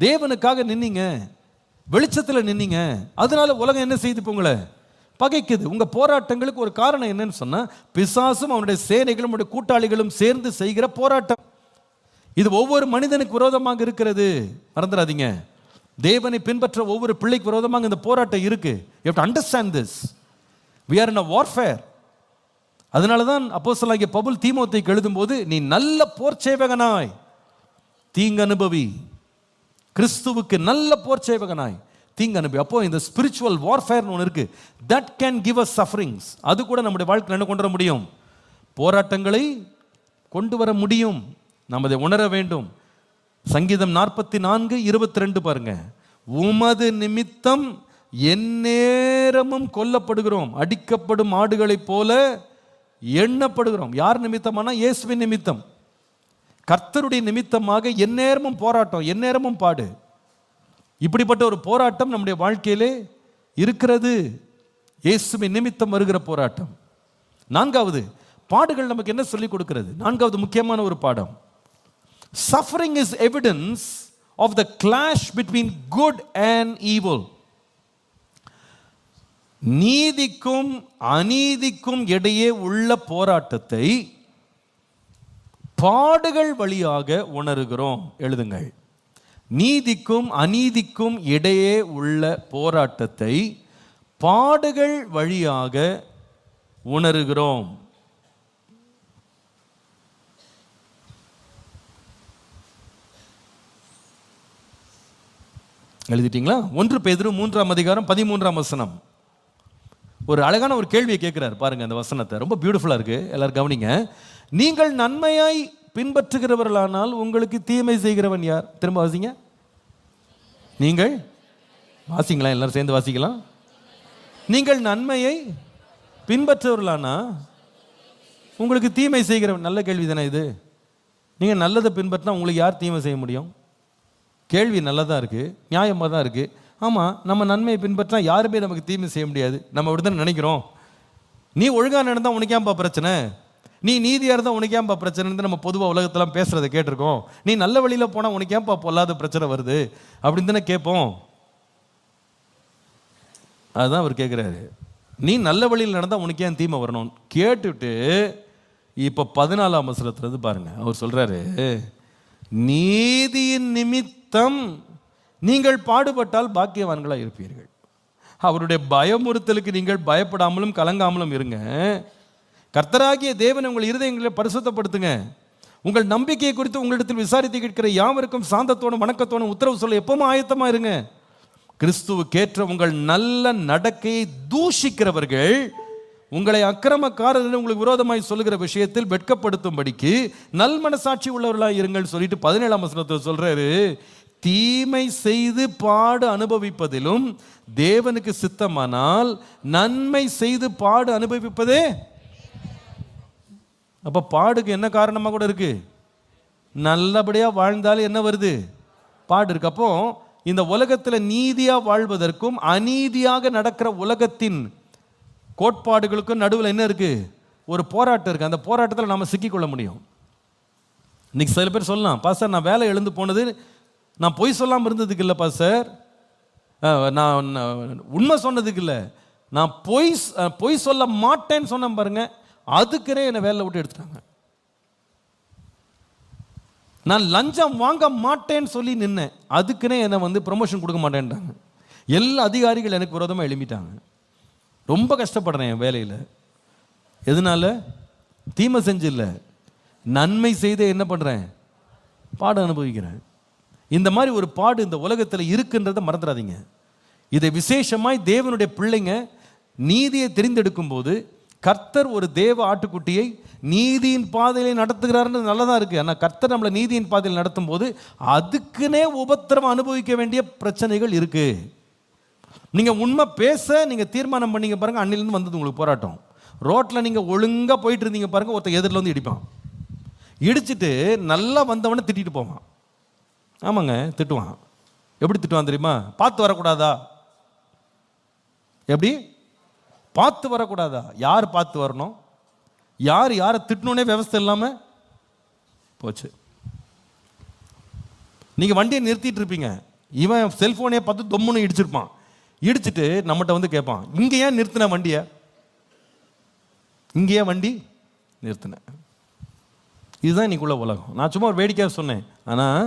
தேவனுக்காக நின்னீங்க, வெளிச்சத்தில் நின்னீங்க, அதனால உலகம் என்ன செய்து உங்களை பகைக்குது. உங்க போராட்டங்களுக்கு ஒரு காரணம் என்னன்னு சொன்னா, பிசாசும் அவனுடைய சேனைகளும் அவனுடைய கூட்டாளிகளும் சேர்ந்து செய்கிற போராட்டம். இது ஒவ்வொரு மனிதனுக்கு விரோதமாக இருக்கிறது, மறந்துடாதீங்க. தேவனை பின்பற்ற ஒவ்வொரு பிள்ளைக்கு விரோதமாக இந்த போராட்டம் இருக்கு. You have to understand this. We are in a warfare. அதனால தான் அப்போஸ்தலனாகிய பவுல் தீமோத்தேயுக்கு எழுதும்போது, நீ நல்ல போர் சேவகனாய் தீங்கு அனுபவி, கிறிஸ்துவுக்கு நல்ல போர் சேவகனாய் தீங்கு அனுபவி. அப்போ இந்த ஸ்பிரிச்சுவல் வார்ஃபேர்னு ஒன்று இருக்கு. that can give us sufferings. அது கூட நம்முடைய வாழ்க்கையில் என்ன கொண்டு வர முடியும்? போராட்டங்களை கொண்டு வர முடியும். நாம் அதை உணர வேண்டும். சங்கீதம் 44:22 பாருங்க. உமது நிமித்தம் எந்நேரமும் கொல்லப்படுகிறோம், அடிக்கப்படும் ஆடுகளைப் போல எண்ணப்படுகிறோம். யார் நிமித்தமானா? இயேசுவின் நிமித்தம். கர்த்தருடைய நிமித்தமாக எந்நேரமும் போராட்டம், எந்நேரமும் பாடு. இப்படிப்பட்ட ஒரு போராட்டம் நம்முடைய வாழ்க்கையிலே இருக்கிறது. இயேசுவின் நிமித்தம் வருகிற போராட்டம். நான்காவது, பாடுகள் நமக்கு என்ன சொல்லிக் கொடுக்கிறது? நான்காவது முக்கியமான ஒரு பாடம், suffering is evidence of the clash between good and evil. நீதிக்கும் அநீதிக்கும் இடையே உள்ள போராட்டத்தை பாடுகள் வழியாக உணர்கிறோம். எழுதுங்கள். நீதிக்கும் அநீதிக்கும் இடையே உள்ள போராட்டத்தை பாடுகள் வழியாக உணர்கிறோம். எழுதிட்டீங்களா? 1 பேதுரு 3:13 ஒரு அழகான ஒரு கேள்வியை கேட்கிறார் பாருங்க. அந்த வசனத்தை ரொம்ப பியூட்டிஃபுல்லா இருக்கு, எல்லாரும் கவனிங்க. நீங்கள் நன்மையாய் பின்பற்றுகிறவர்களானால் உங்களுக்கு தீமை செய்கிறவன் யார்? திரும்ப வாசிங்க. நீங்கள் வாசிங்களா, எல்லாரும் சேர்ந்து வாசிக்கலாம். நீங்கள் நன்மையை பின்பற்றுவர்களானா உங்களுக்கு தீமை செய்கிறவன். நல்ல கேள்வி தானே இது. நீங்க நல்லதை பின்பற்றினா உங்களுக்கு யார் தீமை செய்ய முடியும்? கேள்வி நல்லதா இருக்கு, நியாயமாக தான் இருக்கு. ஆமாம், நம்ம நன்மையை பின்பற்றினா யாருமே நமக்கு தீமை செய்ய முடியாது. நம்ம அப்படி தான் நினைக்கிறோம். நீ ஒழுங்காக நடந்தால் உனக்கு ஏன்பா பிரச்சனை, நீ நீதியாக இருந்தால் உனக்கு ஏன்பா பிரச்சனைன்னு நம்ம பொதுவாக உலகத்தெல்லாம் பேசுகிறத கேட்டிருக்கோம். நீ நல்ல வழியில் போனால் உனக்கு ஏன்பா பொல்லாத பிரச்சனை வருது அப்படின்னு தானே கேட்போம். அதுதான் அவர் கேட்குறாரு. நீ நல்ல வழியில் நடந்தால் உனக்கு ஏன் தீமை வரணும் கேட்டுவிட்டு இப்போ 14ஆம் வசனத்துலேருந்து பாருங்க. அவர் சொல்கிறாரு, நீதியின் நிமித்தம் நீங்கள் பாடுபட்டால் பாக்கியவான்களாக இருப்பீர்கள். அவருடைய பயமுறுத்தலுக்கு நீங்கள் பயப்படாமலும் கலங்காமலும் இருங்க. கர்த்தராகிய தேவன் உங்கள் இருதயங்களை பரிசுத்தப்படுத்துங்க. உங்கள் நம்பிக்கையை குறித்து உங்களிடத்தில் விசாரித்து கேட்கிற யாவருக்கும் சாந்தத்தோடும் வணக்கத்தோடும் உத்தரவு சொல்ல எப்பவும் ஆயத்தமா இருங்க. கிறிஸ்துவுக்கேற்ற உங்கள் நல்ல நடக்கையை தூஷிக்கிறவர்கள் உங்களை அக்கிரமக்காரர்கள் உங்களுக்கு விரோதமாய் சொல்லுகிற விஷயத்தில் வெட்கப்படுத்தும்படிக்கு நல் மனசாட்சி உள்ளவர்களாக இருங்கள் சொல்லிட்டு 17ஆம் வசனத்தில் சொல்றாரு, தீமை செய்து பாடு அனுபவிப்பதிலும் தேவனுக்கு சித்தமானால் நன்மை செய்து பாடு அனுபவிப்பதே. அப்ப பாடுக்கு என்ன காரணமாக கூட இருக்கு? நல்லபடியா வாழ்ந்தாலும் என்ன வருது? பாடு இருக்கு. அப்போ இந்த உலகத்தில் நீதியா வாழ்வதற்கும் அநீதியாக நடக்கிற உலகத்தின் கோட்பாடுகளுக்கும் நடுவில் என்ன இருக்கு? ஒரு போராட்டம் இருக்கு. அந்த போராட்டத்தில் நம்ம சிக்கிக்கொள்ள முடியும். இன்னைக்கு சில பேர் சொல்லலாம், பாஸ்டர் நான் வேலை எழுந்து போனது நான் பொய் சொல்லாமல் இருந்ததுக்கு இல்லை பாஸ்டர், நான் உண்மை சொன்னதுக்கு இல்லை, நான் பொய் சொல்ல மாட்டேன்னு சொன்னேன் பாருங்க, அதுக்குனே என்னை வேலை விட்டு எடுத்துட்டாங்க. நான் லஞ்சம் வாங்க மாட்டேன்னு சொல்லி நின்னேன், அதுக்குனே என்னை ப்ரொமோஷன் கொடுக்க மாட்டேன்ட்டாங்க. எல்லா அதிகாரிகள் எனக்கு விரோதமாக எழுப்பிட்டாங்க. ரொம்ப கஷ்டப்படுறேன் என் வேலையில். எதனால? தீமை செஞ்சு இல்லை, நன்மை செய்தே என்ன பண்ணுறேன்? பாடு அனுபவிக்கிறேன். இந்த மாதிரி ஒரு பாடு இந்த உலகத்தில் இருக்குன்றதை மறந்துடாதீங்க. இதை விசேஷமாய் தேவனுடைய பிள்ளைங்க நீதியை தெரிந்தெடுக்கும் போது கர்த்தர் ஒரு தேவ ஆட்டுக்குட்டியை நீதியின் பாதையிலே நடத்துகிறாருன்னு நல்லதாக இருக்குது. ஆனால் கர்த்தர் நம்மளை நீதியின் பாதையில் நடத்தும் போது அதுக்குன்னே உபத்திரவம் அனுபவிக்க வேண்டிய பிரச்சனைகள் இருக்குது. நீங்கள் உண்மை பேச நீங்கள் தீர்மானம் பண்ணீங்க பாருங்கள், அன்னிலிருந்து வந்தது உங்களுக்கு போராட்டம். ரோட்டில் நீங்கள் ஒழுங்காக போயிட்டு இருந்தீங்க பாருங்கள், ஒருத்தர் எதிரில் வந்து இடிப்பான். இடிச்சிட்டு நல்லா வந்தவனை திட்டிட்டு போவான். ஆமாங்க, திட்டுவான். எப்படி திட்டுவான் தெரியுமா? பார்த்து வரக்கூடாதா? எப்படி பார்த்து வரக்கூடாதா? யார் பார்த்து வரணும்? யார் யாரை திட்டணுன்னே விவஸ்தை இல்லாமல் போச்சு. நீங்கள் வண்டியை நிறுத்திட்டு இருப்பீங்க, இவன் செல்ஃபோனே பார்த்து தொம்முன்னு இடிச்சிருப்பான். இடிச்சிட்டு நம்மகிட்ட வந்து கேட்பான், இங்கே ஏன் நிறுத்தின வண்டியை, இங்கேயே வண்டி நிறுத்தின. இதுதான் இன்னைக்குள்ள உலகம். நான் சும்மா ஒரு வேடிக்கையாக சொன்னேன். ஆனால்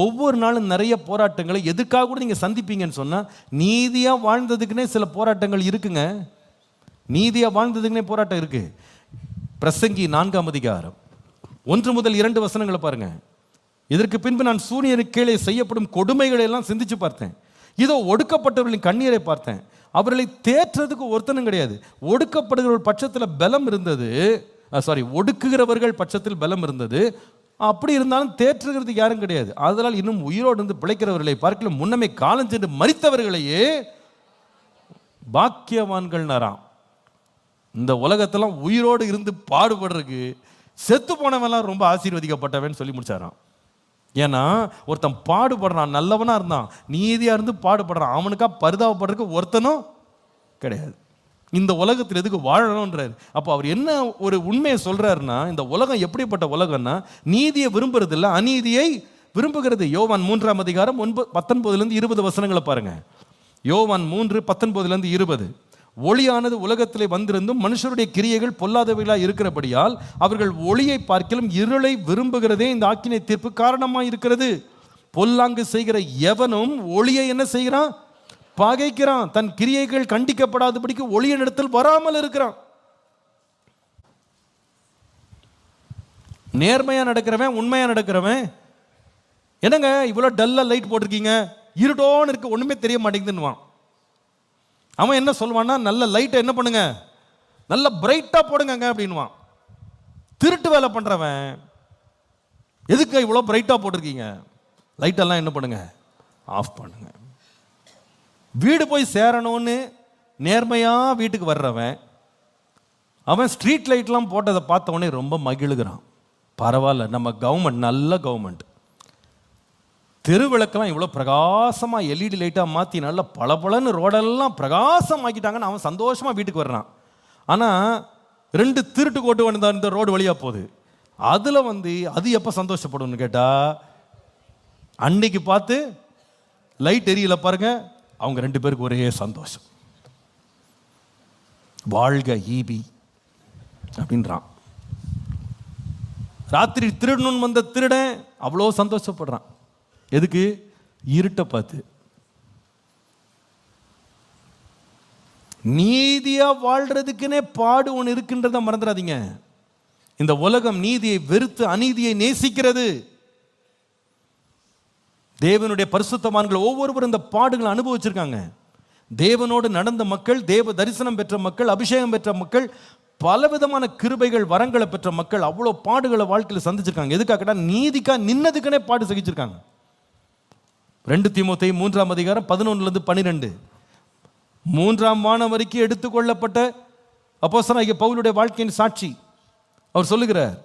ஒவ்வொரு நாளும் நிறைய போராட்டங்களை எதுக்காக கூட நீங்கள் சந்திப்பீங்கன்னு சொன்னால், நீதியாக வாழ்ந்ததுக்குன்னே சில போராட்டங்கள் இருக்குங்க. நீதியாக வாழ்ந்ததுக்குன்னே போராட்டம் இருக்கு. பிரசங்கி 4ஆம் அதிகாரம் 1 முதல் 2 வசனங்களை பாருங்க. இதற்கு பின்பு நான் சூரியனுக்கு கீழே செய்யப்படும் கொடுமைகளை எல்லாம் சிந்திச்சு பார்த்தேன். இதோ ஒடுக்கப்பட்டவர்களின் கண்ணீரை பார்த்தேன். அவர்களை தேற்றதுக்கு ஒருத்தனும் கிடையாது. ஒடுக்கப்படுகிற பட்சத்தில் பலம் இருந்தது, ஒடுக்குகிறவர்கள் பட்சத்தில் பலம் இருந்தது. அப்படி இருந்தாலும் தேற்றுகிறதுக்கு யாரும் கிடையாது. அதனால் இன்னும் உயிரோடு இருந்து பிழைக்கிறவர்களை பார்க்கல முன்னமே காலஞ்சென்று மரித்தவர்களையே பாக்கியவான்கள் நராம். இந்த உலகத்தெல்லாம் உயிரோடு இருந்து பாடுபடுறதுக்கு செத்து போனவெல்லாம் ரொம்ப ஆசீர்வதிக்கப்பட்டவன் சொல்லி முடிச்சாராம். ஏன்னா ஒருத்தன் பாடுபடுறான், நல்லவனா இருந்தான், நீதியா இருந்து பாடுபடுறான், அவனுக்கா பரிதாபப்படுறதுக்கு ஒருத்தனும் கிடையாது. இந்த உலகத்தில் எதுக்கு வாழணும்ன்றாரு. அப்போ அவர் என்ன ஒரு உண்மையை சொல்றாருன்னா, இந்த உலகம் எப்படிப்பட்ட உலகம்னா, நீதியை விரும்புறது இல்லை, அநீதியை விரும்புகிறது. யோவான் 3ஆம் அதிகாரம் 19 20 வசனங்களை பாருங்க. யோவான் 3:19-20. ஒளியானது உலகத்திலே வந்திருந்தும் மனுஷருடைய கிரியைகள் பொல்லாதவைகளாக இருக்கிறபடியால் அவர்கள் ஒளியை பார்க்கிலும் இருளை விரும்புகிறதே இந்த ஆக்கினை தீர்ப்பு காரணமாக இருக்கிறது. பொல்லாங்கு செய்கிற எவனும் ஒளியை என்ன செய்கிறான், பகைக்கிறான். தன் கிரியைகள் கண்டிக்கப்படாதபடிக்கு ஒளியின் இடத்தில் வராமல் இருக்கிறான். நேர்மையா நடக்கிறவன், உண்மையா நடக்கிறவன், என்னங்க இவ்வளவு டல்லா லைட் போட்டிருக்கீங்க, இருட்டோன்னு இருக்கு, ஒண்ணுமே தெரிய மாட்டேங்குதுன்னு அவன் என்ன சொல்லுவான்னா, நல்ல லைட்டை என்ன பண்ணுங்க, நல்ல பிரைட்டா போடுங்க அப்படின்வான். திருட்டு வேலை பண்றவன், எதுக்கு இவ்வளவு பிரைட்டா போட்டிருக்கீங்க, லைட்டெல்லாம் என்ன பண்ணுங்க, ஆஃப் பண்ணுங்க. வீடு போய் சேரணும்னு நேர்மையா வீட்டுக்கு வர்றவன், அவன் ஸ்ட்ரீட் லைட்லாம் போட்டதை பார்த்த உடனே ரொம்ப மகிழுகிறான். பரவாயில்ல, நம்ம கவர்மெண்ட் நல்ல கவர்மெண்ட், தெருவிளக்கெல்லாம் இவ்வளோ பிரகாசமாக எல்இடி லைட்டாக மாற்றி நல்ல பளபளன்னு ரோடெல்லாம் பிரகாசமாக்கிட்டாங்கன்னு அவன் சந்தோஷமாக வீட்டுக்கு வர்றான். ஆனால் 2 திருட்டு கோட்டு வந்தா இந்த ரோடு வழியாக போகுது, அதில் அது எப்போ சந்தோஷப்படும்னு கேட்டால், அன்னைக்கு பார்த்து லைட் எரியல பாருங்க, அவங்க 2 பேருக்கு ஒரே சந்தோஷம். வாழ்க ஈபி அப்படின்றான். ராத்திரி திருடணும்னு வந்த திருடன் அவ்வளோ சந்தோஷப்படுறான். எதுக்கு? இருட்டை பார்த்து. நீதியா வாழ்றதுக்குன்னே பாடு ஒன்று இருக்கின்றத மறந்துடாதீங்க. இந்த உலகம் நீதியை வெறுத்து அநீதியை நேசிக்கிறது. தேவனுடைய பரிசுத்தவான்கள் ஒவ்வொருவரும் இந்த பாடுகளை அனுபவிச்சிருக்காங்க. தேவனோடு நடந்த மக்கள், தேவ தரிசனம் பெற்ற மக்கள், அபிஷேகம் பெற்ற மக்கள், பலவிதமான கிருபைகள் வரங்களை பெற்ற மக்கள் அவ்வளோ பாடுகளை வாழ்க்கையில் சந்திச்சிருக்காங்க. எதுக்காக? நீதிக்கா நின்னதுக்குன்னே பாடு சகிச்சிருக்காங்க. 2 தீமோத்தேயு 3ஆம் அதிகாரம் 11-12. 3ஆம் வானம் வரைக்கும் எடுத்துக்கொள்ளப்பட்ட அப்போஸ்தலனாகிய பவுலுடைய வாழ்க்கையின் சாட்சி. அவர் சொல்லுகிறார்,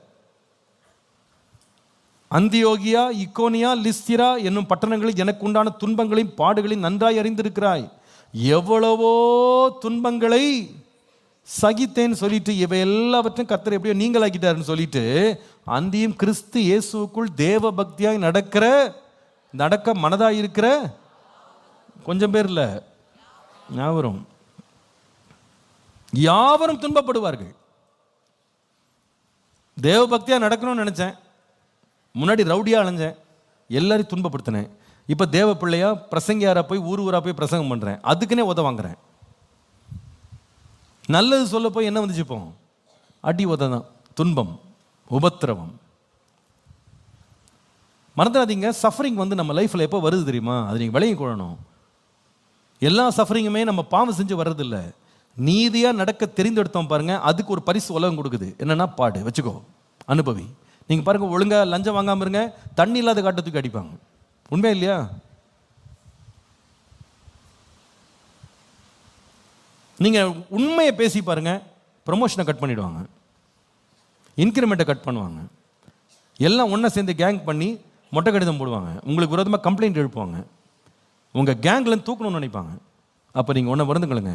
அந்தியோகியா, இக்கோனியா, லிஸ்திரா என்னும் பட்டணங்களில் எனக்கு உண்டான துன்பங்களையும் பாடுகளையும் நன்றாய் அறிந்திருக்கிறாய். எவ்வளவோ துன்பங்களை சகித்தேன்னு சொல்லிட்டு, இவை எல்லாவற்றையும் கர்த்தர் எப்படியோ நீங்களாக்கிட்டாருன்னு சொல்லிட்டு, அந்தியும் கிறிஸ்து இயேசுக்குள் தேவ பக்தியாய் நடக்க மனதாக இருக்கிற கொஞ்சம் பேர் இல்லை, யாவரும் துன்பப்படுவார்கள். தேவ பக்தியாக நடக்கணும்னு நினைச்சேன், முன்னாடி ரவுடியா அலைஞ்சேன், எல்லாரையும் துன்பப்படுத்தினேன். இப்போ தேவ பிள்ளையா பிரசங்கியாரா போய் ஊரா போய் பிரசங்கம் பண்றேன், அதுக்குன்னே உத வாங்குறேன். நல்லது சொல்ல போய் என்ன வந்துச்சுப்போம், அடி உத தான், துன்பம், உபத்திரவம். மறந்துடாதீங்க, சஃபரிங் நம்ம லைஃப்பில் எப்போ வருது தெரியுமா? அது நீங்கள் விளங்கி கொள்ளணும். எல்லா சஃபரிங்குமே நம்ம பாவம் செஞ்சு வர்றதில்லை. நீதியாக நடக்க தெரிந்தெடுத்தோம் பாருங்க, அதுக்கு ஒரு பரிசு உலகம் கொடுக்குது. என்னன்னா பாடு, வச்சுக்கோ, அனுபவி. நீங்கள் பாருங்க, ஒழுங்காக லஞ்சம் வாங்காமல் இருங்க, தண்ணி இல்லாத காட்டத்துக்கு அடிப்பாங்க. உண்மையா இல்லையா? நீங்கள் உண்மையை பேசி பாருங்க, ப்ரமோஷனை கட் பண்ணிடுவாங்க, இன்க்ரிமெண்ட்டை கட் பண்ணுவாங்க, எல்லாம் ஒன்றா சேர்ந்து கேங் பண்ணி மொட்டை கடிதம் போடுவாங்க, உங்களுக்கு விரோதமாக கம்ப்ளைண்ட் எழுப்புவாங்க, உங்கள் கேங்லேருந்து தூக்கணும்னு நினைப்பாங்க. அப்போ நீங்கள் ஒன்றை மறந்துங்களுங்க,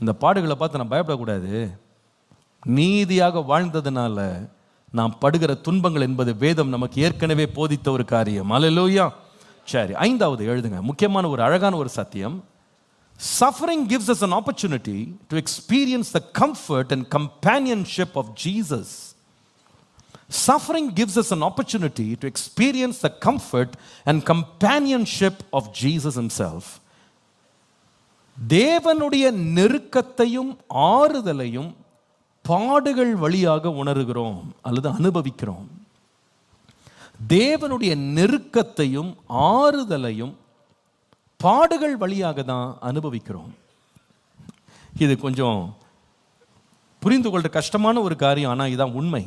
இந்த பாடுகளை பார்த்து நான் பயப்படக்கூடாது. நீதியாக வாழ்ந்ததுனால நாம் படுகிற துன்பங்கள் என்பது வேதம் நமக்கு ஏற்கனவே போதித்த ஒரு காரியம். அல்லேலூயா. சரி, 5வது எழுதுங்க. முக்கியமான ஒரு அழகான ஒரு சத்தியம். Suffering gives us an opportunity to experience the comfort and companionship of Jesus. Suffering gives us an opportunity to experience the comfort and companionship of Jesus himself. தேவனுடைய நெருக்கத்தையும் ஆறுதலையும் பாடுகள் வழியாக உணர்கிறோம் அல்லது அனுபவிக்கிறோம். தேவனுடைய நெருக்கத்தையும் ஆறுதலையும் பாடுகள் வழியாக தான் அனுபவிக்கிறோம். இது கொஞ்சம் புரிந்து கொள்ற கஷ்டமான ஒரு காரியம், ஆனால் இதுதான் உண்மை.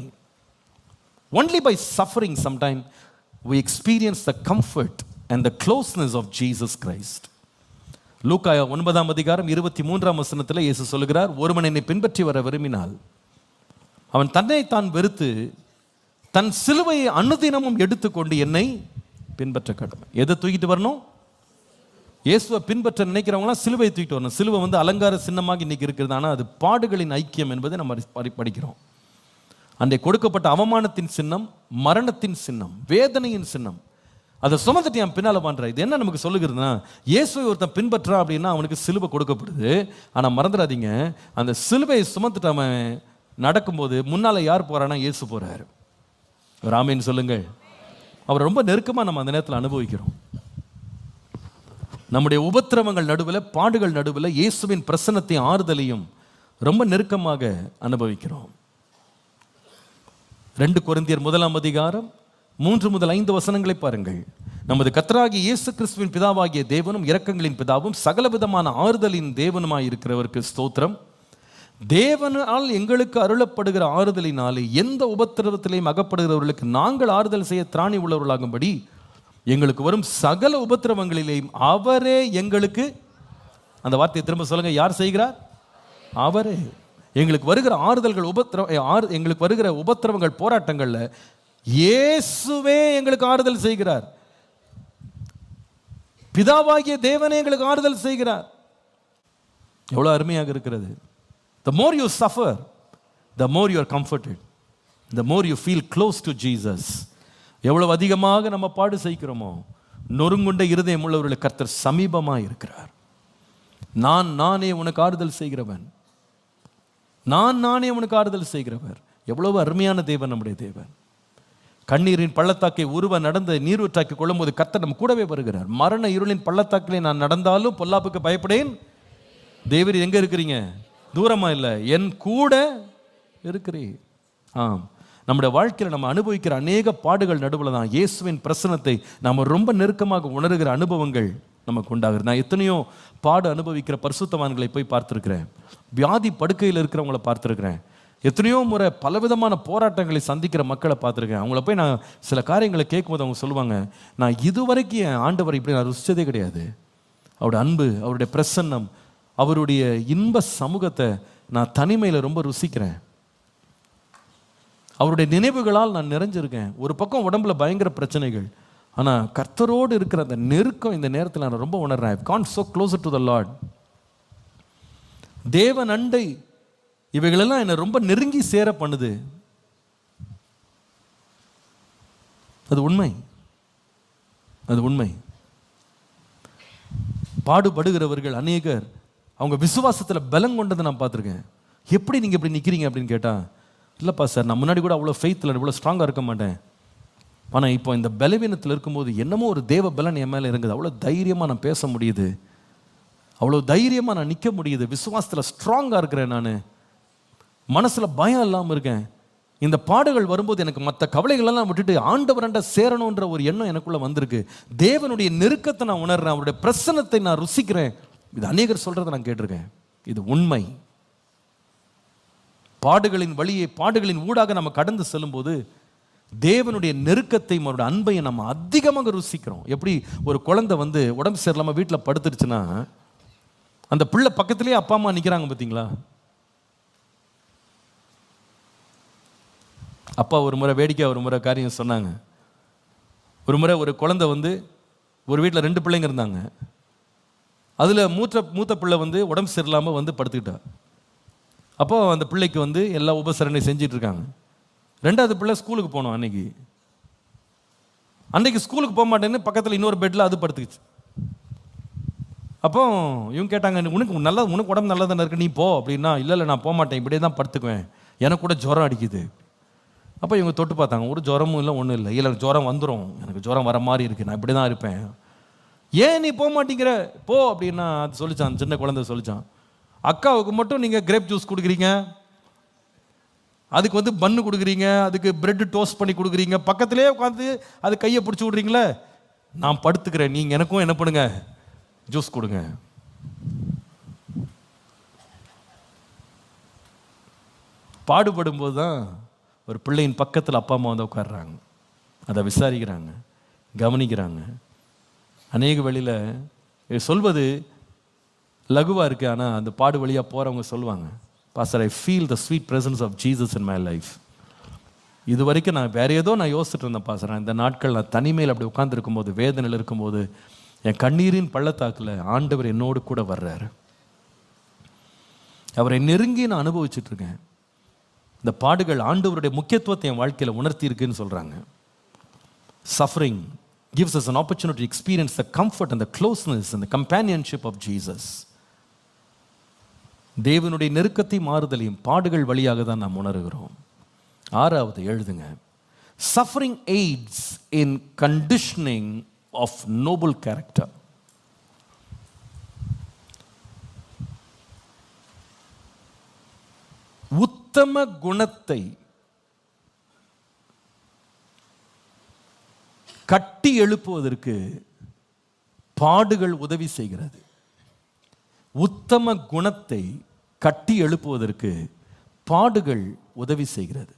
Only by suffering sometimes we experience the comfort and the closeness of Jesus Christ. லூக்கா 9ஆம் அதிகாரம் 23ஆம் வசனத்தில் இயேசு சொல்கிறார், ஒருவன் என்னை பின்பற்றி வர விரும்பினால் அவன் தன்னை தான் வெறுத்து தன் சிலுவையை அனுதினமும் எடுத்துக்கொண்டு என்னை பின்பற்ற கடமை. எதை தூக்கிட்டு வரணும்? இயேசுவை பின்பற்ற நினைக்கிறவங்களாம் சிலுவையை தூக்கிட்டு வரணும். சிலுவை அலங்கார சின்னமாக இன்னைக்கு இருக்கிறது, ஆனால் அது பாடுகளின் ஐக்கியம் என்பதை நம்ம படிக்கிறோம். அன்றை கொடுக்கப்பட்ட அவமானத்தின் சின்னம், மரணத்தின் சின்னம், வேதனையின் சின்னம், அதை சுமந்துட்டு என் பின்னால் பண்ணுற. இது என்ன நமக்கு சொல்லுகிறதுனா, இயேசுவை ஒருத்தன் பின்பற்றா அப்படின்னா அவனுக்கு சிலுவை கொடுக்கப்படுது. ஆனால் மறந்துடாதீங்க, அந்த சிலுவையை சுமந்துட்டு அவன் நடக்கும்போது முன்னால் யார் போறான்னா இயேசு போறாரு. ராமேன்னு சொல்லுங்க. அவர் ரொம்ப நெருக்கமாக நம்ம அந்த நேரத்தில் அனுபவிக்கிறோம். நம்முடைய உபத்திரவங்கள் நடுவில், பாடுகள் நடுவில் இயேசுவின் பிரசன்னத்தையும் ஆறுதலையும் ரொம்ப நெருக்கமாக அனுபவிக்கிறோம். 2 கொரிந்தியர் 1ஆம் அதிகாரம் 3 முதல் 5 வசனங்களை பாருங்கள். நமது கர்த்தராகிய இயேசு கிறிஸ்துவின் பிதாவாகிய தேவனும் இரக்கங்களின் பிதாவும் சகலவிதமான ஆறுதலின் தேவனுமாய் இருக்கிறவருக்கு ஸ்தோத்திரம். தேவனால் எங்களுக்கு அருளப்படுகிற ஆறுதலினாலே எந்த உபத்திரவத்திலையும் அகப்படுகிறவர்களுக்கு நாங்கள் ஆறுதல் செய்ய திராணி உள்ளவர்களாகும்படி எங்களுக்கு வரும் சகல உபத்திரவங்களிலேயும் அவரே எங்களுக்கு, அந்த வார்த்தையை திரும்ப சொல்லுங்க, யார் செய்கிறார்? அவரே. எங்களுக்கு வருகிற ஆறுதல்கள், எங்களுக்கு வருகிற உபத்திரவங்கள், போராட்டங்கள்ல இயேசுவே எங்களுக்கு ஆறுதல் செய்கிறார். பிதாவாகிய தேவனே எங்களுக்கு ஆறுதல் செய்கிறார். எவ்வளவு அருமையாக இருக்கிறது. The more you suffer, the more you are comforted. The more you feel close to Jesus. எவ்வளவு அதிகமாக நம்ம பாடு செய்கிறோமோ, நொறுங்குண்ட இருதயம் உள்ளவர்களுக்கு கர்த்தர் சமீபமாக இருக்கிறார். நானே உனக்கு ஆறுதல் செய்கிறவன், நானே உனக்கு ஆறுதல் செய்கிறவர். எவ்வளவு அருமையான தேவன் நம்முடைய தேவன். கண்ணீரின் பள்ளத்தாக்கை உருவ நடந்த நீரூற்றாக்கி கொள்ளும்போது கர்த்தர் நம்ம கூடவே வருகிறார். மரண இருளின் பள்ளத்தாக்கிலே நான் நடந்தாலும் பொல்லாப்புக்கு பயப்படேன். தேவரீர் எங்க இருக்கிறீங்க? தூரமா இல்லை, என் கூட இருக்கிறீர். ஆம், நம்முடைய வாழ்க்கையில் நம்ம அனுபவிக்கிற அநேக பாடுகள் நடுவில் தான் இயேசுவின் பிரசன்னத்தை நாம் ரொம்ப நெருக்கமாக உணர்கிற அனுபவங்கள் நமக்கு உண்டாகிறது. நான் எத்தனையோ பாடு அனுபவிக்கிற பரிசுத்தவான்களை போய் பார்த்துருக்கிறேன். வியாதி படுக்கையில் இருக்கிறவங்கள பார்த்துருக்கிறேன். எத்தனையோ முறை பலவிதமான போராட்டங்களை சந்திக்கிற மக்களை பார்த்துருக்கேன். அவங்கள போய் நான் சில காரியங்களை கேட்கும்போது அவங்க சொல்லுவாங்க, நான் இதுவரைக்கும் என் ஆண்டவர் இப்படி நான் ருசிச்சதே கிடையாது. அவருடைய அன்பு, அவருடைய பிரசன்னம், அவருடைய இன்ப சமூகத்தை நான் தனிமையில் ரொம்ப ருசிக்கிறேன். அவருடைய நினைவுகளால் நான் நிறைஞ்சிருக்கேன். ஒரு பக்கம் உடம்புல பயங்கர பிரச்சனைகள், ஆனால் கர்த்தரோடு இருக்கிற அந்த நெருக்கம் இந்த நேரத்தில் நான் ரொம்ப உணர்றேன். I've gone so closer to the Lord. தேவன் அண்டை இவைகளெல்லாம் என்னை ரொம்ப நெருங்கி சேர பண்ணுது. அது உண்மை, அது உண்மை. பாடுபடுகிறவர்கள் அநேகர் அவங்க விசுவாசத்தில் பலம் கொண்டதை நான் பார்த்துருக்கேன். எப்படி நீங்கள் இப்படி நிற்கிறீங்க அப்படின்னு கேட்டால், இல்லைப்பா சார், நான் முன்னாடி கூட அவ்வளோ ஃபெய்த்தில் இவ்வளோ ஸ்ட்ராங்காக இருக்க மாட்டேன். ஆனால் இப்போ இந்த பலவீனத்தில் இருக்கும்போது என்னமோ ஒரு தேவ பலன் என் மேலே இருக்குது. அவ்வளோ தைரியமாக நான் பேச முடியுது, அவ்வளோ தைரியமாக நான் நிற்க முடியுது. விசுவாசத்தில் ஸ்ட்ராங்காக இருக்கிறேன், நான் மனசில் பயம் இல்லாமல் இருக்கேன். இந்த பாடுகள் வரும்போது எனக்கு மற்ற கவலைகளெல்லாம் விட்டுட்டு ஆண்டவரண்ட சேரணுன்ற ஒரு எண்ணம் எனக்குள்ளே வந்திருக்கு. தேவனுடைய நெருக்கத்தை நான் உணர்றேன், அவருடைய பிரசன்னத்தை நான் ருசிக்கிறேன். இது அநேகர் சொல்கிறத நான் கேட்டிருக்கேன். இது உண்மை. பாடுகளின் வழியை, பாடுகளின் ஊடாக நம்ம கடந்து செல்லும்போது தேவனுடைய நெருக்கத்தையும் அவருடைய அன்பையும் நம்ம அதிகமாக ருசிக்கிறோம். எப்படி ஒரு குழந்தை உடம்பு சரியில்லாமல் வீட்டில் படுத்துருச்சுன்னா அந்த பிள்ளை பக்கத்துலேயே அப்பா அம்மா நிற்கிறாங்க பார்த்தீங்களா? அப்பா ஒரு முறை வேடிக்கை ஒரு முறை காரியம் சொன்னாங்க. ஒரு முறை ஒரு குழந்தை ஒரு வீட்டில் 2 பிள்ளைங்க இருந்தாங்க. அதில் மூத்த பிள்ளை உடம்பு சரியில்லாமல் படுத்துக்கிட்டா. அப்போ அந்த பிள்ளைக்கு எல்லா உபசரணை செஞ்சிட்டு இருக்காங்க. 2வது பிள்ளை ஸ்கூலுக்கு போனோம். அன்னைக்கு அன்றைக்கு ஸ்கூலுக்கு போக மாட்டேன்னு பக்கத்தில் இன்னொரு பெட்டில் அது படுத்துக்கிச்சு. அப்போ இவங்க கேட்டாங்க, உனக்கு உடம்பு நல்லா தானே இருக்கு, நீ போ அப்படின்னா. இல்லை நான் போக மாட்டேன், இப்படியே தான் படுத்துக்குவேன், எனக்கு கூட ஜுரம் அடிக்குது. அப்போ இவங்க தொட்டு பார்த்தாங்க, ஒரு ஜுரமும் இல்லை, ஒன்றும் இல்லை. இல்லை ஜுரம் வந்துடும், எனக்கு ஜுரம் வர மாதிரி இருக்குது, நான் இப்படி தான் இருப்பேன். ஏன் நீ போக மாட்டேங்கிற, போ அப்படின்னா. அது சொல்லிச்சான், சின்ன குழந்தை சொல்லிச்சான், அக்காவுக்கு மட்டும் நீங்கள் கிரேப் ஜூஸ் கொடுக்குறீங்க, அதுக்கு பன்னு கொடுக்குறீங்க, அதுக்கு பிரெட் டோஸ்ட் பண்ணி கொடுக்குறீங்க, பக்கத்திலே உட்காந்து அது கையை பிடிச்சி விட்றீங்களே, நான் படுத்துக்கிறேன், நீங்கள் எனக்கும் என்ன பண்ணுங்க, ஜூஸ் கொடுங்க. பாடுபடும் போது தான் ஒரு பிள்ளையின் பக்கத்தில் அப்பா அம்மா உட்காடுறாங்க, அதை விசாரிக்கிறாங்க, கவனிக்கிறாங்க. அநேக வழியில் சொல்வது லகுவாக இருக்குது, ஆனால் அந்த பாடு வழியாக போகிறவங்க சொல்லுவாங்க, pastor, I feel the sweet presence of Jesus in my life. இது வரைக்கும் நான் வேற ஏதோ நான் யோசிச்சுட்டு இருந்தேன் பாஸ்டர், இந்த நாட்கள் நான் தனிமையில் அப்படி உட்காந்துருக்கும் போது, வேதனையில் இருக்கும்போது, என் கண்ணீரின் பள்ளத்தாக்கில் ஆண்டவர் என்னோடு கூட வர்றாரு, அவரை நெருங்கி நான் அனுபவிச்சுட்டு இருக்கேன். இந்த பாடுகள் ஆண்டவருடைய முக்கியத்துவத்தை என் வாழ்க்கையில் உணர்த்தி இருக்குன்னு சொல்கிறாங்க. Suffering gives us an opportunity to experience the comfort and the closeness and the companionship of Jesus. தேவனுடைய நெருக்கத்தை மாறுதலையும் பாடுகள் வழியாக தான் நாம் உணர்கிறோம். 6வது எழுதுங்க, suffering aids in conditioning of noble character. உத்தம குணத்தை கட்டி எழுப்புவதற்கு பாடுகள் உதவி செய்கிறது. உத்தம குணத்தை கட்டி எழுப்புவதற்கு பாடுகள் உதவி செய்கிறது.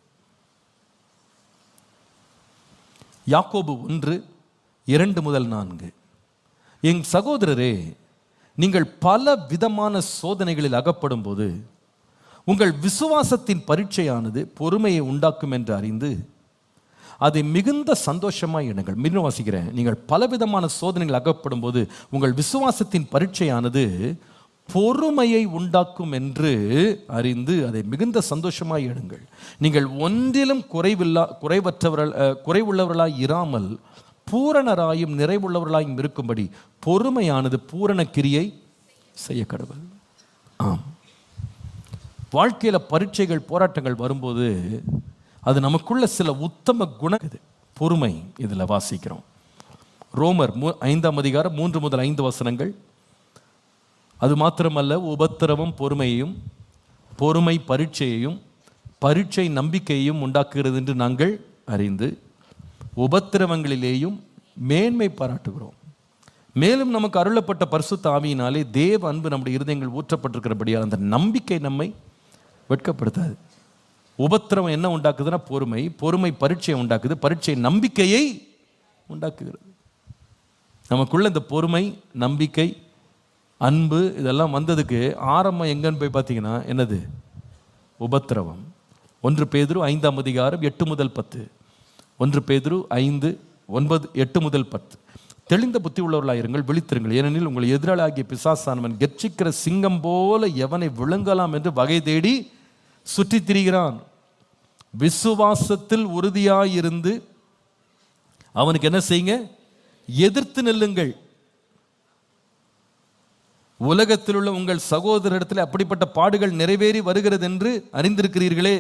யாக்கோபு 1:2-4. என் சகோதரரே, நீங்கள் பல விதமான சோதனைகளில் அகப்படும் போது உங்கள் விசுவாசத்தின் பரீட்சையானது பொறுமையை உண்டாக்கும் என்று அறிந்து அதை மிகுந்த சந்தோஷமாய் எண்ணுங்கள். மீண்டும் வாசிக்கிறேன், நீங்கள் பலவிதமான சோதனைகள் அகப்படும் போது உங்கள் விசுவாசத்தின் பரீட்சையானது பொறுமையை உண்டாக்கும் என்று அறிந்து அதை மிகுந்த சந்தோஷமாய் எண்ணுங்கள். நீங்கள் ஒன்றிலும் குறைவுள்ளவர்களாய் இராமல் பூரணராயும் நிறைவுள்ளவர்களாயும் இருக்கும்படி பொறுமையானது பூரண கிரியை செய்ய கடவுள். ஆம், வாழ்க்கையில் பரீட்சைகள் போராட்டங்கள் வரும்போது அது நமக்குள்ள சில உத்தம குணம். பொறுமை இதில் வாசிக்கிறோம். ரோமர் 5:3-5 அது மாத்திரமல்ல, உபத்திரவம் பொறுமையையும், பொறுமை பரீட்சையையும், பரீட்சை நம்பிக்கையையும் உண்டாக்குகிறது என்று நாங்கள் அறிந்து உபத்திரவங்களிலேயும் மேன்மை பாராட்டுகிறோம். மேலும் நமக்கு அருளப்பட்ட பரிசுத்த ஆவியினாலே தேவ அன்பு நம்முடைய இருதயங்கள் ஊற்றப்பட்டிருக்கிறபடியால் அந்த நம்பிக்கை நம்மை வெட்கப்படுத்தாது. உபத்திரவம் என்ன உண்டாக்குதுன்னா பொறுமை, பொறுமை பரீட்சையை உண்டாக்குது, பரீட்சை நம்பிக்கையை உண்டாக்குகிறது. நமக்குள்ள இந்த பொறுமை, நம்பிக்கை, அன்பு இதெல்லாம் வந்ததுக்கு ஆரம்பம் எங்கன்னு போய் பார்த்தீங்கன்னா என்னது? உபத்திரவம். 1 பேதுரு 5:8-10. 1 பேதுரு 5:8-10. தெளிந்த புத்தி உள்ளவர்களாயிருங்கள், விழித்திருங்கள், ஏனெனில் உங்கள் எதிராளியாகிய பிசாசானவன் கெர்ச்சிக்கிற சிங்கம் போல எவனை விழுங்கலாம் என்று வகை தேடி சுற்றி திரிகிறான். விசுவாசத்தில் உறுதியாயிருந்து அவனுக்கு என்ன செய்யுங்க? எதிர்த்து நில்லுங்கள். உலகத்தில் உள்ள உங்கள் சகோதரரிடத்தில் அப்படிப்பட்ட பாடுகள் நிறைவேறி வருகிறது என்று அறிந்திருக்கிறீர்களே.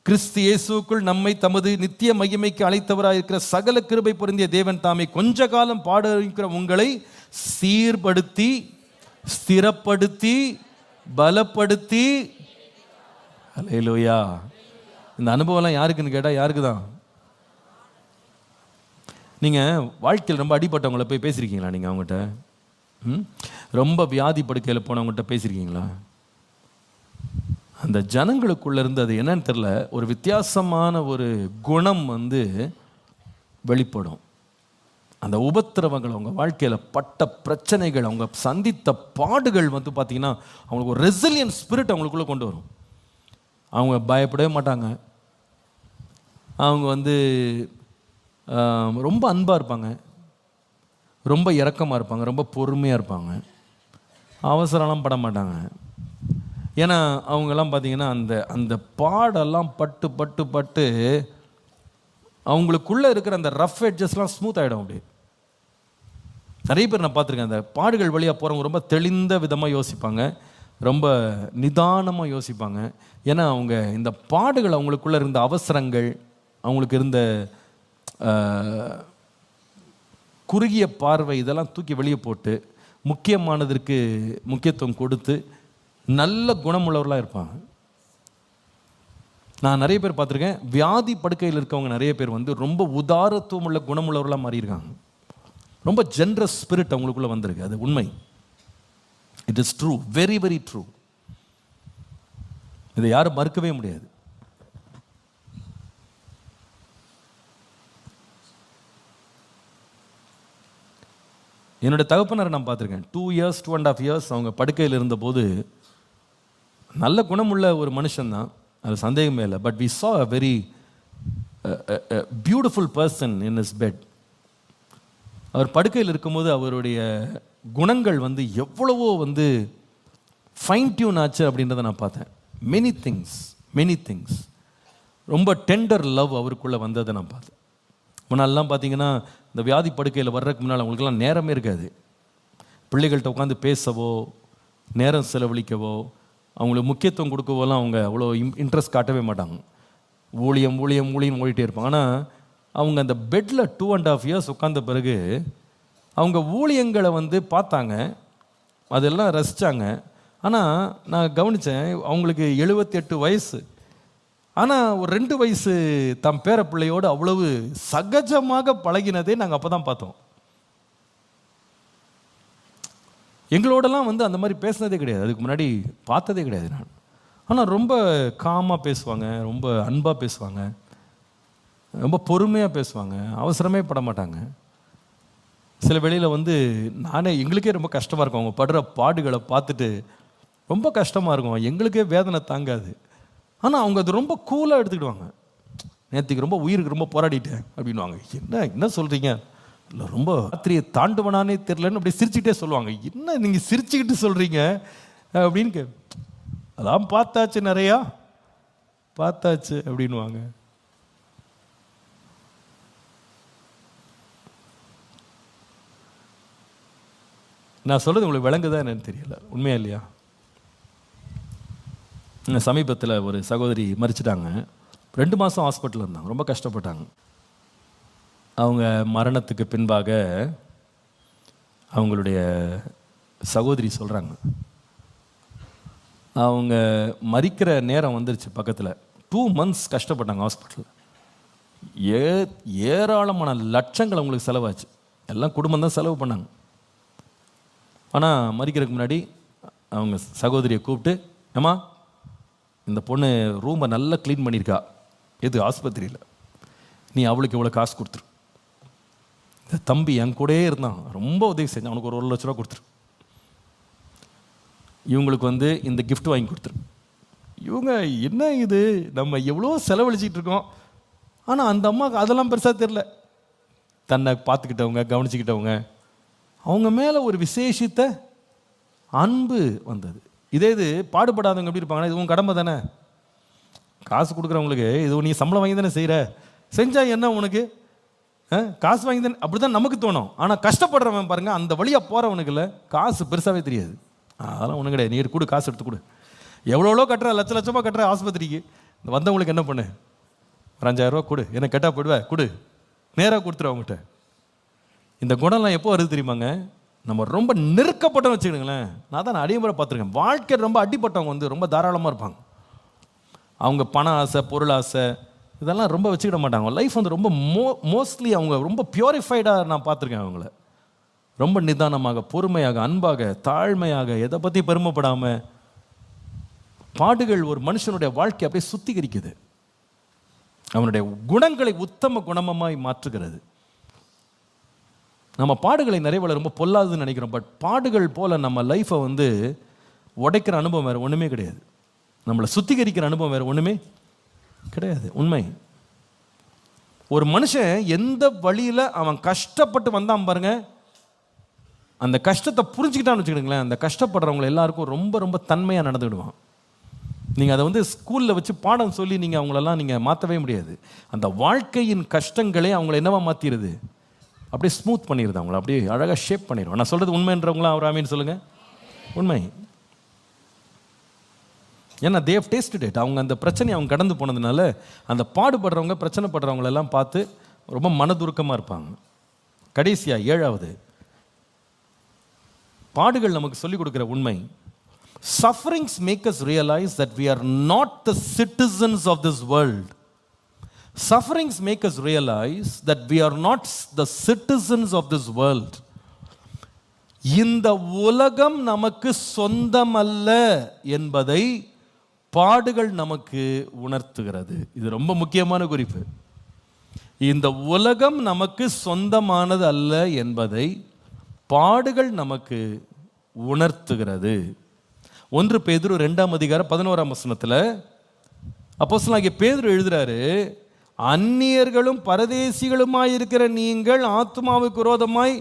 கிறிஸ்து இயேசுக்குள் நம்மை தமது நித்திய மகிமைக்கு அழைத்தவராயிருக்கிற சகல கிருபை பொருந்திய தேவன் தாமே கொஞ்ச காலம் பாடுகிற உங்களை சீர்படுத்தி, ஸ்திரப்படுத்தி, பலப்படுத்தி. அல்லேலூயா. இந்த அனுபவம்லாம் யாருக்குன்னு கேட்டால் யாருக்கு தான்? நீங்கள் வாழ்க்கையில் ரொம்ப அடிப்பட்டவங்களை போய் பேசியிருக்கீங்களா? நீங்கள் அவங்ககிட்ட ரொம்ப வியாதி படுக்கையில் போனவங்ககிட்ட பேசியிருக்கீங்களா? அந்த ஜனங்களுக்குள்ள இருந்து அது என்னன்னு தெரியல, ஒரு வித்தியாசமான ஒரு குணம் வெளிப்படும். அந்த உபத்திரவங்கள், அவங்க வாழ்க்கையில் பட்ட பிரச்சனைகள், அவங்க சந்தித்த பாடுகள் பார்த்தீங்கன்னா அவங்களுக்கு ஒரு ரெசிலியன்ட் ஸ்பிரிட் அவங்களுக்குள்ளே கொண்டு வரும். அவங்க பயப்படவே மாட்டாங்க. அவங்க ரொம்ப அன்பாக இருப்பாங்க, ரொம்ப இரக்கமாக இருப்பாங்க, ரொம்ப பொறுமையாக இருப்பாங்க, அவசரம்லாம் பட மாட்டாங்க. ஏன்னா அவங்கெல்லாம் பார்த்தீங்கன்னா அந்த பாடெல்லாம் பட்டு பட்டு பட்டு அவங்களுக்குள்ளே இருக்கிற அந்த ரஃப் எட்ஜஸ்லாம் ஸ்மூத் ஆகிடும். அப்படி நிறைய பேர் நான் பார்த்துருக்கேன், அந்த பாடுகள் வழியாக போகிறவங்க ரொம்ப தெளிந்த விதமாக யோசிப்பாங்க, ரொம்ப நிதானமாக யோசிப்பாங்க. ஏன்னா அவங்க இந்த பாடுகள், அவங்களுக்குள்ளே இருந்த அவசரங்கள், அவங்களுக்கு இருந்த குறுகிய பார்வை, இதெல்லாம் தூக்கி வெளியே போட்டு முக்கியமானதற்கு முக்கியத்துவம் கொடுத்து நல்ல குணமுள்ளவர்களாக இருப்பாங்க. நான் நிறைய பேர் பார்த்துருக்கேன், வியாதி படுக்கையில் இருக்கவங்க நிறைய பேர் வந்து ரொம்ப உதாரத்துவம் உள்ள குணமுள்ளவர்களாக மாறியிருக்காங்க. ரொம்ப ஜென்ரஸ் ஸ்பிரிட் அவங்களுக்குள்ள வந்திருக்கு. அது உண்மை. It is true, very very true. இதை யாரும் மறுக்கவே முடியாது. என்னுடைய தகப்பனரை நான் பார்த்துருக்கேன். 2 years 2.5 years அவங்க படுக்கையில் இருந்தபோது நல்ல குணமுள்ள ஒரு மனுஷன்தான், அது சந்தேகமே இல்லை. But we saw a very beautiful person in his bed. அவர் படுக்கையில் இருக்கும்போது அவருடைய குணங்கள் வந்து எவ்வளவோ வந்து ஃபைன் டியூன் ஆச்சு அப்படின்றத நான் பார்த்தேன். மெனி திங்ஸ் ரொம்ப டெண்டர் லவ் அவருக்குள்ளே வந்ததை நான் பார்த்தேன். முன்னாலெலாம் பார்த்தீங்கன்னா இந்த வியாதி படுக்கையில் வர்றதுக்கு முன்னால் அவங்களுக்கெல்லாம் நேரமே இருக்காது. பிள்ளைகள்கிட்ட உட்காந்து பேசவோ, நேரம் செலவழிக்கவோ, அவங்களுக்கு முக்கியத்துவம் கொடுக்கவோலாம் அவங்க அவ்வளோ இன்ட்ரெஸ்ட் காட்டவே மாட்டாங்க. ஊழியம் ஓடிட்டே இருப்பாங்க. ஆனால் அவங்க அந்த பெட்டில் 2.5 years உட்கார்ந்த பிறகு அவங்க ஊழியங்களை வந்து பார்த்தாங்க, அதெல்லாம் ரசித்தாங்க. ஆனால் நான் கவனித்தேன், அவங்களுக்கு 78 வயசு. ஆனால் ஒரு 2 வயசு தம் பேர பிள்ளையோடு அவ்வளவு சகஜமாக பழகினதே நாங்கள் அப்போ தான் பார்த்தோம். எங்களோடலாம் வந்து அந்த மாதிரி பேசினதே கிடையாது, அதுக்கு முன்னாடி பார்த்ததே கிடையாது நான். ஆனால் ரொம்ப காமாக பேசுவாங்க, ரொம்ப அன்பாக பேசுவாங்க, ரொம்ப பொறுமையாக பேசுவாங்க, அவசரமே பட மாட்டாங்க. சில வேளையில் வந்து எங்களுக்கே ரொம்ப கஷ்டமாக இருக்கும், அவங்க படுற பாடுகளை பார்த்துட்டு ரொம்ப கஷ்டமாக இருக்கும், எங்களுக்கே வேதனை தாங்காது. ஆனால் அவங்க அது ரொம்ப கூலாக எடுத்துக்கிடுவாங்க. நேற்றுக்கு ரொம்ப உயிருக்கு ரொம்ப போராடிட்டேன் அப்படின்வாங்க. என்ன சொல்கிறீங்க? இல்லை, ரொம்ப ராத்திரியை தாண்டுவனானே தெரிலன்னு அப்படி சிரிச்சுக்கிட்டே சொல்லுவாங்க. என்ன நீங்கள் சிரிச்சுக்கிட்டு சொல்கிறீங்க அப்படின்னு அதான் பார்த்தாச்சு, நிறையா பார்த்தாச்சு அப்படின்வாங்க. நான் சொல்கிறது உங்களுக்கு விளங்குதா என்னன்னு தெரியல, உண்மையா இல்லையா? சமீபத்தில் ஒரு சகோதரி மரிச்சிட்டாங்க. 2 மாதம் ஹாஸ்பிட்டலில் இருந்தாங்க, ரொம்ப கஷ்டப்பட்டாங்க. அவங்க மரணத்துக்கு பின்பாக அவங்களுடைய சகோதரி சொல்கிறாங்க, அவங்க மரிக்கிற நேரம் வந்துருச்சு பக்கத்தில். 2 months கஷ்டப்பட்டாங்க ஹாஸ்பிட்டலில். ஏராளமான லட்சங்கள் அவங்களுக்கு செலவாச்சு, எல்லாம் குடும்பம் தான் செலவு பண்ணாங்க. ஆனால் மரிக்கிறதுக்கு முன்னாடி அவங்க சகோதரியை கூப்பிட்டு, ஏம்மா இந்த பொண்ணு ரூமை நல்லா க்ளீன் பண்ணியிருக்கா, எது ஆஸ்பத்திரியில், நீ அவளுக்கு இவ்வளோ காசு கொடுத்துரு. இந்த தம்பி என் கூடயே இருந்தான், ரொம்ப உதவி செஞ்சான், அவனுக்கு ஒரு 1 லட்ச ரூபா கொடுத்துரு. இவங்களுக்கு வந்து இந்த கிஃப்ட் வாங்கி கொடுத்துரு. இவங்க என்ன இது, நம்ம எவ்வளோ செலவழிச்சிட்டு இருக்கோம், ஆனால் அந்த அம்மாவுக்கு அதெல்லாம் பெருசாக தெரில. தன்னை பார்த்துக்கிட்டவங்க, கவனிச்சுக்கிட்டவங்க, அவங்க மேலே ஒரு விசேஷித்த அன்பு வந்தது. இது பாடுபடாதவங்க எப்படி இருப்பாங்கன்னா, இது உன் கடமை தானே, காசு கொடுக்குறவங்களுக்கு இது நீ சம்பளம் வாங்கி தானே செய்கிற, செஞ்சால் என்ன உனக்கு, காசு வாங்கி தானே, அப்படி தான் நமக்கு தோணும். ஆனால் கஷ்டப்படுறவன் பாருங்கள், அந்த வழியாக போகிறவனுக்குள்ள காசு பெருசாகவே தெரியாது. அதெல்லாம் ஒன்றும் கிடையாது, நீ கொடு, காசு எடுத்து கொடு. எவ்வளோ கட்டுற, லட்சமாக கட்டுற ஆஸ்பத்திரிக்கு, இந்த வந்தவங்களுக்கு என்ன பண்ணு, ஒரு 5000 ரூபா கொடு, என்ன கேட்டால் போயிடுவேன், கொடு, நேராக கொடுத்துரு அவங்ககிட்ட. இந்த குணம்லாம் எப்போ வருது தெரியுமாங்க, நம்ம ரொம்ப நெருக்கப்பட்டோம் வச்சுக்கிடுங்களேன். நான் தான் அடிமுறை பார்த்துருக்கேன், வாழ்க்கை ரொம்ப அடிப்பட்டவங்க வந்து ரொம்ப தாராளமாக இருப்பாங்க. அவங்க பண ஆசை, பொருள் ஆசை இதெல்லாம் ரொம்ப வச்சுக்கிட மாட்டாங்க. லைஃப் வந்து ரொம்ப மோஸ்ட்லி அவங்க ரொம்ப பியூரிஃபைடாக நான் பார்த்துருக்கேன். அவங்கள ரொம்ப நிதானமாக, பொறுமையாக, அன்பாக, தாழ்மையாக, எதை பற்றி பெருமைப்படாமல். பாடுகள் ஒரு மனுஷனுடைய வாழ்க்கை அப்படியே சுத்திகரிக்குது, அவனுடைய குணங்களை உத்தம குணமமாய் மாற்றுகிறது. நம்ம பாடுகளை நிறைவேற ரொம்ப பொல்லாதுன்னு நினைக்கிறோம். பட் பாடுகள் போல் நம்ம லைஃப்பை வந்து உடைக்கிற அனுபவம் வேறு ஒன்றுமே கிடையாது, நம்மளை சுத்திகரிக்கிற அனுபவம் வேறு ஒன்றுமே கிடையாது. உண்மை. ஒரு மனுஷன் எந்த வழியில் அவன் கஷ்டப்பட்டு வந்தான் பாருங்க, அந்த கஷ்டத்தை புரிஞ்சுக்கிட்டான்னு வச்சுக்கிடுங்களேன், அந்த கஷ்டப்படுறவங்களை எல்லாருக்கும் ரொம்ப ரொம்ப தன்மையாக நடந்துக்கிடுவான். நீங்கள் அதை வந்து ஸ்கூலில் வச்சு பாடம் சொல்லி நீங்கள் அவங்களெல்லாம் நீங்கள் மாற்றவே முடியாது. அந்த வாழ்க்கையின் கஷ்டங்களே அவங்கள என்னவா மாற்றிடுது, அப்படியே ஸ்மூத் பண்ணிடுது, அவங்கள அப்படியே அழகாக ஷேப் பண்ணிடுவோம். நான் சொல்கிறது உண்மைன்றவங்களாம் அவர் ஆமீன்னு சொல்லுங்கள். உண்மை. ஏன்னா தேவ் டேஸ்டட் இட். அவங்க அந்த பிரச்சனையை அவங்க கடந்து போனதுனால அந்த பாடுபடுறவங்க பிரச்சனைப்படுறவங்களெல்லாம் பார்த்து ரொம்ப மனதுருக்கமாக இருப்பாங்க. கடைசியாக 7வது, பாடுகள் நமக்கு சொல்லிக் கொடுக்குற உண்மை, sufferings make us realize that we are not the citizens of this world. Sufferings make us realize that we are not the citizens of this world. இந்த உலகம் நமக்கு சொந்தமல்ல என்பதை பாடுகள் நமக்கு உணர்த்துகிறது. இது ரொம்ப முக்கியமான குறிப்பு. இந்த உலகம் நமக்கு சொந்தமானது அல்ல என்பதை பாடுகள் நமக்கு உணர்த்துகிறது. 1 பேதுரு 2ஆம் அதிகாரம் 11ஆம் வசனத்தில் அப்போஸ்தலனாகிய பேதுரு எழுதுறாரு, அந்நியர்களும் பரதேசிகளுமாயிருக்கிற நீங்கள் ஆத்துமாவுக்கு விரோதமாய்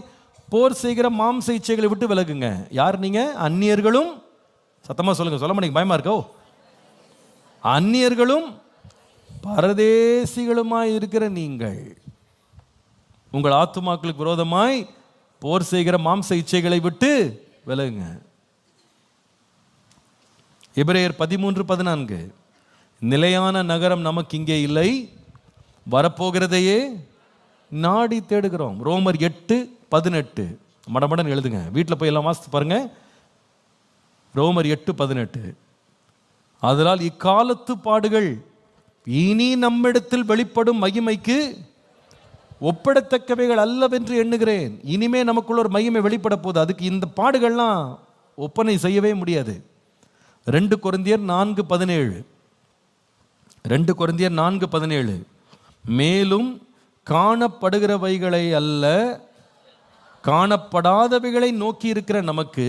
போர் செய்கிற மாம்ச இச்சைகளை விட்டு விலகுங்க. யார் நீங்க? அந்நியர்களும். சத்தமா சொல்லுங்க, சொல்ல மாட்டீங்க, பயமா இருக்கோ? அந்நியர்களும் பரதேசிகளுமாய் இருக்கிற நீங்கள் உங்கள் ஆத்துமாக்களுக்கு விரோதமாய் போர் செய்கிற மாம்ச இச்சைகளை விட்டு விலகுங்க. எபிரேயர் 13:14, நிலையான நகரம் நமக்கு இங்கே இல்லை, வரப்போகிறதையே நாடி தேடுகிறோம். ரோமர் 8:18 மடமடன் எழுதுங்க, வீட்டில் போய் எல்லாம் வாசித்து பாருங்க. ரோமர் 8:18, அதனால் இக்காலத்து பாடுகள் இனி நம்மிடத்தில் வெளிப்படும் மகிமைக்கு ஒப்பிடத்தக்கவைகள் அல்லவென்று எண்ணுகிறேன். இனிமே நமக்குள்ள ஒரு மகிமை வெளிப்பட போகுது, அதுக்கு இந்த பாடுகள்லாம் ஒப்பனை செய்யவே முடியாது. 2 கொரிந்தியர் 4:17, 2 கொரிந்தியர் 4:17, மேலும் காணப்படுகிறவைகளை அல்ல காணப்படாதவைகளை நோக்கி இருக்கிற நமக்கு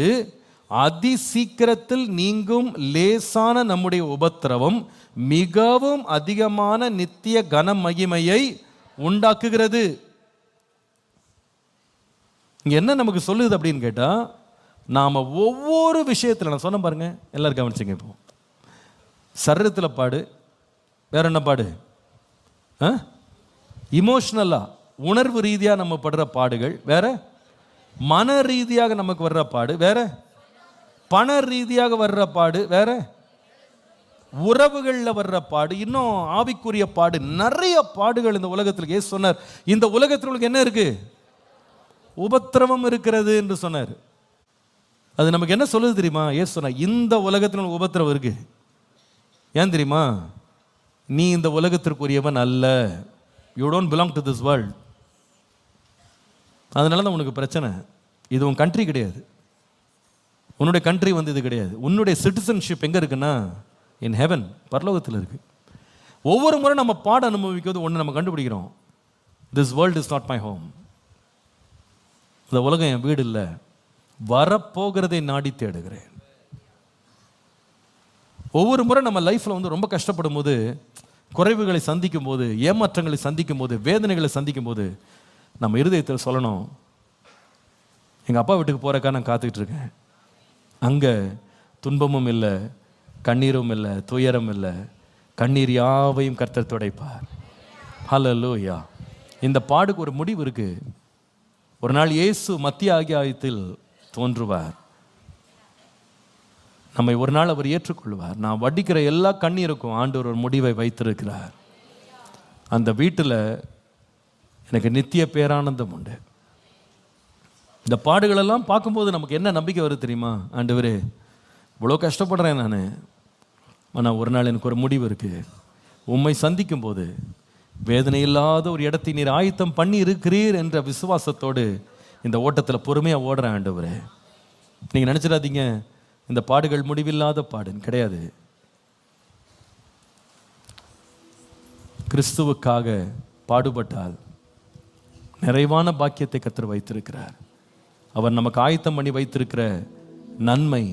அதி சீக்கிரத்தில் நீங்கும் லேசான நம்முடைய உபத்திரவம் மிகவும் அதிகமான நித்திய கன மகிமையை உண்டாக்குகிறது. இங்க என்ன நமக்கு சொல்லுது அப்படின்னு கேட்டா, நாம ஒவ்வொரு விஷயத்துல, நான் சொன்ன பாருங்க, எல்லாரும் கவனிச்சுங்க. இப்போ சரீரத்தில் பாடு, வேற என்ன பாடு? இமோஷனலா உணர்வு ரீதியாக நம்ம படுற பாடுகள் வேற, மன ரீதியாக நமக்கு வர்ற பாடு வேற, பண ரீதியாக வர்ற பாடு வேற, உறவுகளில் வர்ற பாடு, இன்னும் ஆவிக்குரிய பாடு, நிறைய பாடுகள் இந்த உலகத்தில். இயேசு சொன்னார், இந்த உலகத்தில் உங்களுக்கு என்ன இருக்கு? உபத்திரவம் இருக்கிறது என்று சொன்னார். அது நமக்கு என்ன சொல்லுது தெரியுமா? இயேசு சொன்னார், இந்த உலகத்தில் உபத்திரவம் இருக்கு. ஏன் தெரியுமா? நீ இந்த உலகத்திற்குரியவன் அல்ல. You don't belong to this world. அதனால தான் உனக்கு பிரச்சனை. இது உன் கண்ட்ரி கிடையாது, உன்னுடைய கண்ட்ரி வந்து இது கிடையாது. உன்னுடைய சிட்டிசன்ஷிப் எங்கே இருக்குன்னா இன் ஹெவன், பரலோகத்தில் இருக்கு. ஒவ்வொரு முறை நம்ம பாட அனுபவிக்கிறது ஒன்று நம்ம கண்டுபிடிக்கிறோம், this world is not my home. இந்த உலகம் என் வீடு இல்லை, வரப்போகிறதை நாடி தேடுகிறேன். ஒவ்வொரு முறை நம்ம லைஃப்பில் வந்து ரொம்ப கஷ்டப்படும் போது, குறைவுகளை சந்திக்கும் போது, ஏமாற்றங்களை சந்திக்கும் போது, வேதனைகளை சந்திக்கும் போது, நம்ம இருதயத்தில் சொல்லணும், எங்கள் அப்பா வீட்டுக்கு போகிறக்கா நான் காத்துக்கிட்டு இருக்கேன். அங்கே துன்பமும் இல்லை, கண்ணீரும் இல்லை, துயரம் இல்லை, கண்ணீர் யாவையும் கர்த்தர் துடைப்பார். ஹல்லேலூயா. இந்த பாடுக்கு ஒரு முடிவு இருக்கு. ஒரு நாள் இயேசு மத்திய ஆகியத்தில் தோன்றுவார். நம்மை ஒரு நாள் அவர் ஏற்றுக்கொள்வார். நான் வடிக்கிற எல்லா கண்ணீருக்கும் ஆண்டவர் ஒரு முடிவை வைத்திருக்கிறார். அந்த வீட்டில் எனக்கு நித்திய பேரானந்தம் உண்டு. இந்த பாடுகளெல்லாம் பார்க்கும்போது நமக்கு என்ன நம்பிக்கை வருது தெரியுமா? ஆண்டவரே, இவ்வளோ கஷ்டப்படுறேன் நான், ஆனால் ஒரு நாள் எனக்கு ஒரு முடிவு இருக்குது. உம்மை சந்திக்கும் போது வேதனை இல்லாத ஒரு இடத்தை நீர் ஆயத்தம் பண்ணி இருக்கிறீர் என்ற விசுவாசத்தோடு இந்த ஓட்டத்தில் பொறுமையாக ஓடுறேன். ஆண்டவரே, நீங்கள் நினச்சிடாதீங்க இந்த பாடுகள் முடிவில்லாத பாடுன்னு கிடையாது. கிறிஸ்துவுக்காக பாடுபட்டால் நிறைவான பாக்கியத்தை கர்த்தர் வைத்திருக்கிறார். அவர் நமக்கு ஆயத்தம் பண்ணி வைத்திருக்கிற நன்மை,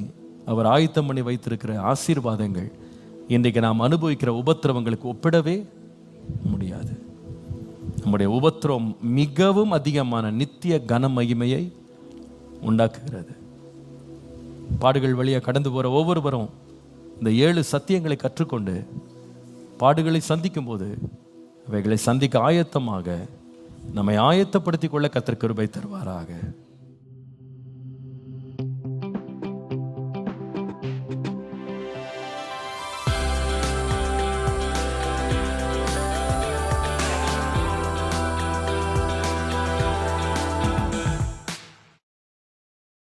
அவர் ஆயத்தம் பண்ணி வைத்திருக்கிற ஆசீர்வாதங்கள் இன்றைக்கு நாம் அனுபவிக்கிற உபத்திரவங்களுக்கு ஒப்பிடவே முடியாது. நம்முடைய உபத்திரவம் மிகவும் அதிகமான நித்திய கன மகிமையை உண்டாக்குகிறது. பாடுகள் வழியாக கடந்து போகிற ஒவ்வொருவரும் இந்த 7 சத்தியங்களை கற்றுக்கொண்டு பாடுகளை சந்திக்கும் போது அவைகளை சந்திக்க ஆயத்தமாக நம்மை ஆயத்தப்படுத்திக் கொள்ள கர்த்தர் கிருபை தருவாராக.